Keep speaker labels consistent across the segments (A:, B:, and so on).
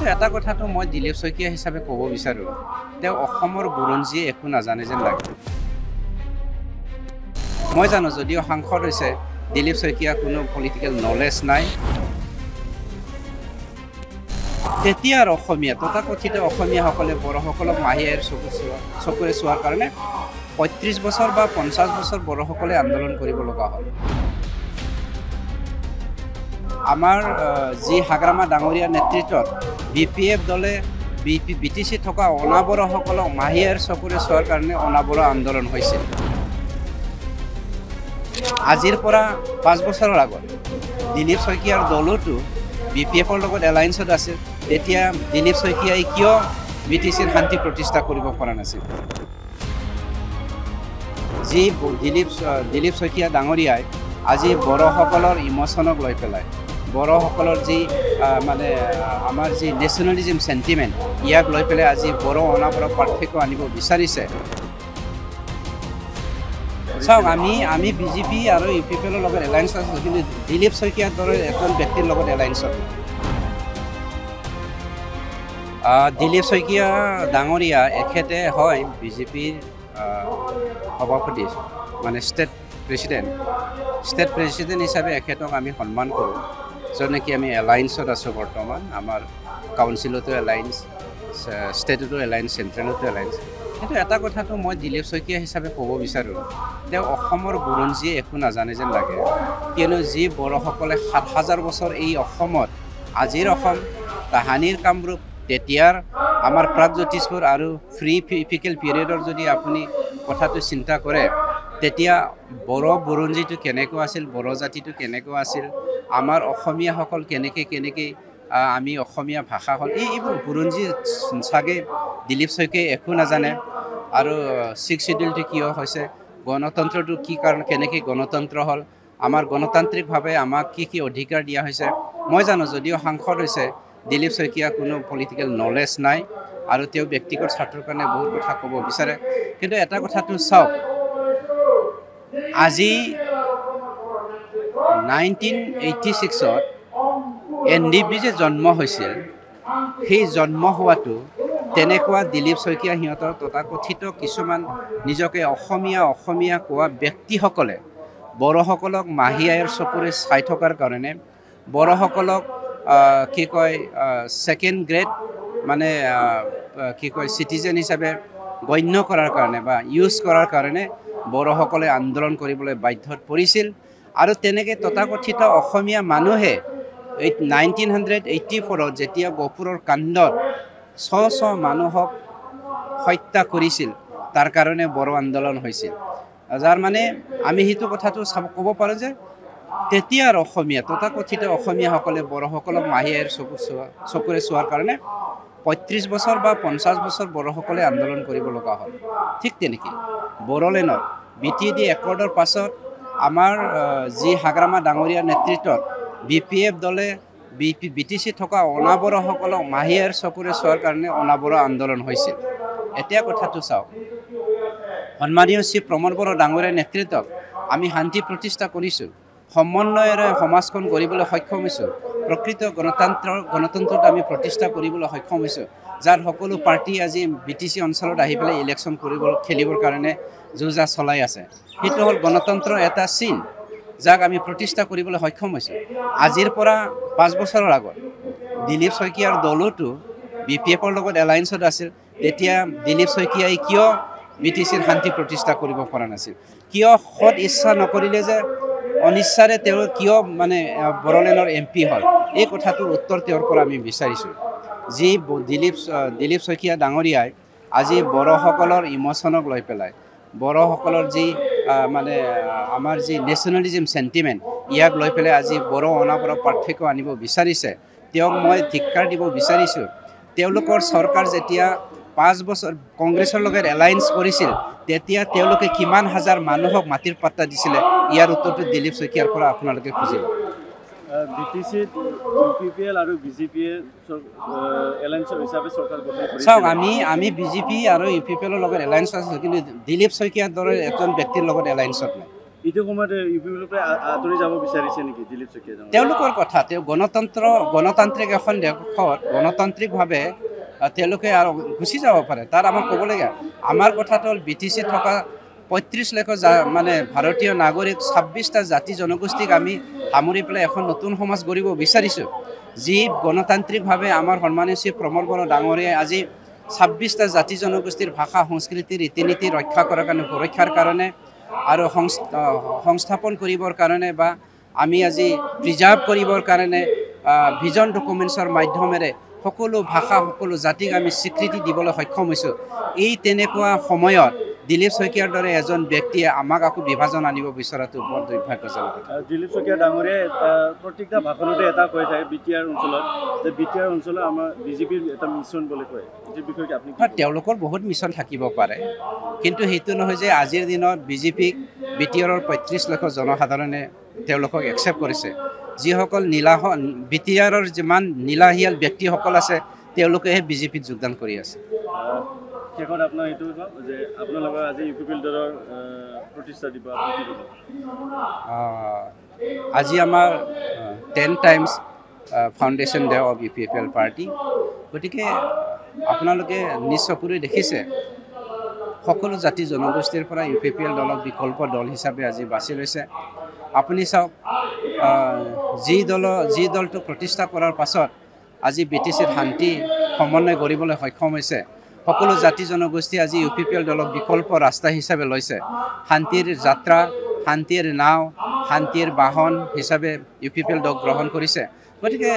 A: কিন্তু এটা কথাটো মই দিলীপ শইকীয়া হিচাপে ক'ব বিচাৰোঁ, তেওঁ অসমৰ বুৰঞ্জীয়ে একো নাজানে যেন লাগে। মই জানো যদিও সাংসদ হৈছে, দিলীপ শইকীয়া কোনো পলিটিকেল নলেজ নাই। তেতিয়াৰ অসমীয়া তথাকথিত অসমীয়াসকলে বড়োসকলক মাহী আইৰ চকুৰে চোৱাৰ কাৰণে ৩৫ বছৰ বা ৫০ বছৰ বড়োসকলে আন্দোলন কৰিব লগা হ'ল। আমাৰ যি হাগ্ৰামা ডাঙৰীয়াৰ নেতৃত্বত BPF দলে BTC থকা অনাবড়োসকলক মাহী আইৰ চকুৰে চোৱাৰ কাৰণে অনাবড়ো আন্দোলন হৈছিল। আজিৰ পৰা ৫ বছৰৰ আগত দিলীপ শইকীয়াৰ দলতো BPFৰ লগত এলায়েন্সত আছিল। তেতিয়া দিলীপ শইকীয়াই কিয় BTCৰ শান্তি প্ৰতিষ্ঠা কৰিব পৰা নাছিল? যি দিলীপ শইকীয়া ডাঙৰীয়াই আজি বড়োসকলৰ ইমোশ্যনক লৈ পেলাই, বড়োসকলৰ যি মানে আমাৰ যি নেশ্যনেলিজিম চেণ্টিমেণ্ট, ইয়াক লৈ পেলাই আজি বড়ো অনাবড়ো পাৰ্থক্য আনিব বিচাৰিছে। চাওক, আমি BJP আৰু UPPৰ লগত এলায়েন্সত আছোঁ, কিন্তু দিলীপ শইকীয়াৰ দৰে এজন ব্যক্তিৰ লগত এলায়েন্সত। দিলীপ শইকীয়া ডাঙৰীয়া এখেতে হয় BJPৰ সভাপতি, মানে ষ্টেট প্ৰেচিডেণ্ট হিচাপে এখেতক আমি সন্মান কৰোঁ, য'ত নেকি আমি এলায়েন্সত আছোঁ বৰ্তমান। আমাৰ কাউন্সিলতো এলায়েন্স, ষ্টেটতো এলায়েন্স, চেণ্ট্ৰেলতো এলায়েন্স। কিন্তু এটা কথাটো মই দিলীপ শইকীয়া হিচাপে ক'ব বিচাৰোঁ, তেওঁ অসমৰ বুৰঞ্জীয়ে একো নাজানে যেন লাগে। কিয়নো যি বড়োসকলে ৭,০০০ বছৰ এই অসমত, আজিৰ অসম, তাহানিৰ কামৰূপ, তেতিয়াৰ আমাৰ প্ৰাগজ্যোতিষপুৰ আৰু ফ্ৰী ফিজিকেল পিৰিয়ডৰ যদি আপুনি কথাটো চিন্তা কৰে, তেতিয়া বড়ো বুৰঞ্জীটো কেনেকুৱা আছিল, বড়ো জাতিটো কেনেকুৱা আছিল, আমাৰ অসমীয়াসকল কেনেকৈ আমি অসমীয়া ভাষা হ'ল, এইবোৰ বুৰঞ্জী চাগে দিলীপ শইকীয়াই একো নাজানে। আৰু 6 শিডিউলটো কিয় হৈছে, গণতন্ত্ৰটো কি কাৰণে, কেনেকৈ গণতন্ত্ৰ হ'ল, আমাৰ গণতান্ত্ৰিকভাৱে আমাক কি অধিকাৰ দিয়া হৈছে। মই জানো যদিও সাংসদ হৈছে, দিলীপ শইকীয়া কোনো পলিটিকেল নলেজ নাই আৰু তেওঁ ব্যক্তিগত স্বাৰ্থৰ কাৰণে বহুত কথা ক'ব বিচাৰে। কিন্তু এটা কথাটো চাওক, আজি 1986ত NDP যে জন্ম হৈছিল, সেই জন্ম হোৱাটো তেনেকুৱা দিলীপ শইকীয়া সিহঁতৰ তথাকথিত কিছুমান নিজকে অসমীয়া কোৱা ব্যক্তিসকলে বড়োসকলক মাহী আইৰ চকুৰে চাই থকাৰ কাৰণে, বড়োসকলক কি কয় ছেকেণ্ড গ্ৰেড মানে কি কয় চিটিজেন হিচাপে গণ্য কৰাৰ কাৰণে বা ইউজ কৰাৰ কাৰণে বড়োসকলে আন্দোলন কৰিবলৈ বাধ্যত পৰিছিল। আৰু তেনেকৈ তথাকথিত অসমীয়া মানুহে 1984ত যেতিয়া গহপুৰৰ কাণ্ডত শ মানুহক হত্যা কৰিছিল, তাৰ কাৰণে বড়ো আন্দোলন হৈছিল। যাৰ মানে আমি সেইটো কথাটো ক'ব পাৰোঁ যে তেতিয়াৰ অসমীয়া তথাকথিত অসমীয়াসকলে বড়োসকলক মাহী আইৰ চকুৰে চোৱাৰ কাৰণে ৩৫ বছৰ বা ৫০ বছৰ বড়োসকলে আন্দোলন কৰিব লগা হ'ল। ঠিক তেনেকৈ বড়োলেণ্ডত BTD একৰ্ডৰ পাছত আমাৰ যি হাগ্ৰামা ডাঙৰীয়াৰ নেতৃত্বত BPF দলে BTC থকা অনাবড়োসকলক মাহী আইৰ চকুৰে চোৱাৰ কাৰণে অনাবড়ো আন্দোলন হৈছিল। এতিয়া কথাটো চাওক, সন্মানীয় শ্ৰী প্ৰমোদ বড়ো ডাঙৰীয়াৰ নেতৃত্বত আমি শান্তি প্ৰতিষ্ঠা কৰিছোঁ, সমন্বয়েৰে সমাজখন কৰিবলৈ সক্ষম হৈছোঁ, প্ৰকৃত গণতন্ত্ৰত আমি প্ৰতিষ্ঠা কৰিবলৈ সক্ষম হৈছোঁ, যাৰ সকলো পাৰ্টি আজি BTC অঞ্চলত আহি পেলাই ইলেকশ্যন খেলিবৰ কাৰণে যুঁজা চলাই আছে। সেইটো হ'ল গণতন্ত্ৰৰ এটা চিন, যাক আমি প্ৰতিষ্ঠা কৰিবলৈ সক্ষম হৈছোঁ। আজিৰ পৰা ৫ বছৰৰ আগত দিলীপ শইকীয়াৰ দলতো BPFৰ লগত এলায়েন্সত আছিল। তেতিয়া দিলীপ শইকীয়াই কিয় BTCৰ শান্তি প্ৰতিষ্ঠা কৰিব পৰা নাছিল? কিয় সৎ ইচ্ছা নকৰিলে যে অনিচ্ছাৰে তেওঁ কিয় মানে বড়োলেণ্ডৰ MP হ'ল? এই কথাটোৰ উত্তৰ তেওঁৰ পৰা আমি বিচাৰিছোঁ। যি দিলীপ শইকীয়া ডাঙৰীয়াই আজি বড়োসকলৰ ইমোশ্যনক লৈ পেলাই, বড়োসকলৰ যি মানে আমাৰ যি নেশ্যনেলিজিম চেণ্টিমেণ্ট, ইয়াক লৈ পেলাই আজি বড়ো অনাবড়ো পাৰ্থক্য আনিব বিচাৰিছে, তেওঁক মই ধিক্কাৰ দিব বিচাৰিছোঁ। তেওঁলোকৰ চৰকাৰ যেতিয়া 5 বছৰ কংগ্ৰেছৰ লগত এলায়েন্স কৰিছিল, তেতিয়া তেওঁলোকে কিমান হাজাৰ মানুহক মাটিৰ পাত্তা দিছিলে? ইয়াৰ উত্তৰটো দিলীপ শইকীয়াৰ পৰা আপোনালোকে খুজিব।
B: BTCত UPPL আৰু BJPয়ে এলায়েন্সৰ হিচাপে চৰকাৰ গঠন কৰিছে।
A: চাওক, আমি BJP আৰু UPPৰ লগত এলায়েন্সত আছোঁ, কিন্তু দিলীপ শইকীয়াৰ দৰে এজন ব্যক্তিৰ লগত এলায়েন্সত নাই।
B: এইটো সময়ত ইউ পি পিৰ পৰা আঁতৰি যাব বিচাৰিছে নেকি দিলীপ শইকীয়া ডাঙৰীয়া?
A: তেওঁলোকৰ কথা, তেওঁ গণতান্ত্ৰিক এখন দেশত গণতান্ত্ৰিকভাৱে তেওঁলোকে আৰু গুচি যাব পাৰে। তাৰ আমাৰ ক'বলগীয়া আমাৰ কথাটো হ'ল BTC থকা 35 লাখ মানে ভাৰতীয় নাগৰিক 26টা জাতি জনগোষ্ঠীক আমি সামৰি পেলাই এখন নতুন সমাজ গঢ়িব বিচাৰিছোঁ, যি গণতান্ত্ৰিকভাৱে আমাৰ সন্মানীয় শ্ৰী প্ৰমোদ বড়ো ডাঙৰীয়াই আজি 26টা জাতি জনগোষ্ঠীৰ ভাষা সংস্কৃতি ৰীতি নীতি সুৰক্ষাৰ কাৰণে আৰু সংস্থাপন কৰিবৰ কাৰণে বা আমি আজি প্ৰিজাৰ্ভ কৰিবৰ কাৰণে ভিজন ডকুমেণ্টছৰ মাধ্যমেৰে সকলো ভাষা সকলো জাতিক আমি স্বীকৃতি দিবলৈ সক্ষম হৈছোঁ। এই তেনেকুৱা সময়ত দিলীপ শইকীয়াৰ দৰে এজন ব্যক্তিয়ে আমাক আকৌ বিভাজন আনিব বিচৰাটো বৰ দুৰ্ভাগ্যজনক।
B: দিলীপ শইকীয়া ডাঙৰীয়াই প্ৰত্যেকটা ভাষণতে এটা কৈ থাকে BTR অঞ্চলত, যে BTR অঞ্চলত আমাৰ বিজেপিৰ এটা মিছন বুলি কয়। এই বিষয়ে আপুনি
A: তেওঁলোকৰ বহুত মিছন থাকিব পাৰে, কিন্তু সেইটো নহয় যে আজিৰ দিনত বিজেপিক BTRৰ 35 লাখ জনসাধাৰণে তেওঁলোকক একচেপ্ট কৰিছে। যিসকল BTRৰ যিমান নীলাহিয়াল ব্যক্তিসকল আছে তেওঁলোকেহে বিজেপিত যোগদান কৰি আছে।
B: শেষত আপোনাৰ এইটো যে আপোনালোকৰ আজি UPPL দলৰ প্ৰতিষ্ঠা দিব,
A: আজি আমাৰ 10 times foundation day of UPPL party. গতিকে আপোনালোকে নিজ চকুৰে দেখিছে সকলো জাতি জনগোষ্ঠীৰ পৰা UPPL দলক বিকল্প দল হিচাপে আজি বাছি লৈছে। আপুনি চাওক, যি দলটো প্ৰতিষ্ঠা কৰাৰ পাছত আজি BTCত শান্তি সমন্বয় কৰিবলৈ সক্ষম হৈছে, সকলো জাতি জনগোষ্ঠী আজি UPPL দলক বিকল্প ৰাস্তা হিচাপে লৈছে। শান্তিৰ যাত্ৰা, শান্তিৰ নাও, শান্তিৰ বাহন হিচাপে UPPL দল গ্ৰহণ কৰিছে। গতিকে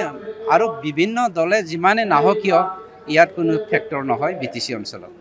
A: আৰু বিভিন্ন দলে যিমানে নাহক কিয় ইয়াত কোনো ফেক্টৰ নহয় BTC অঞ্চলত।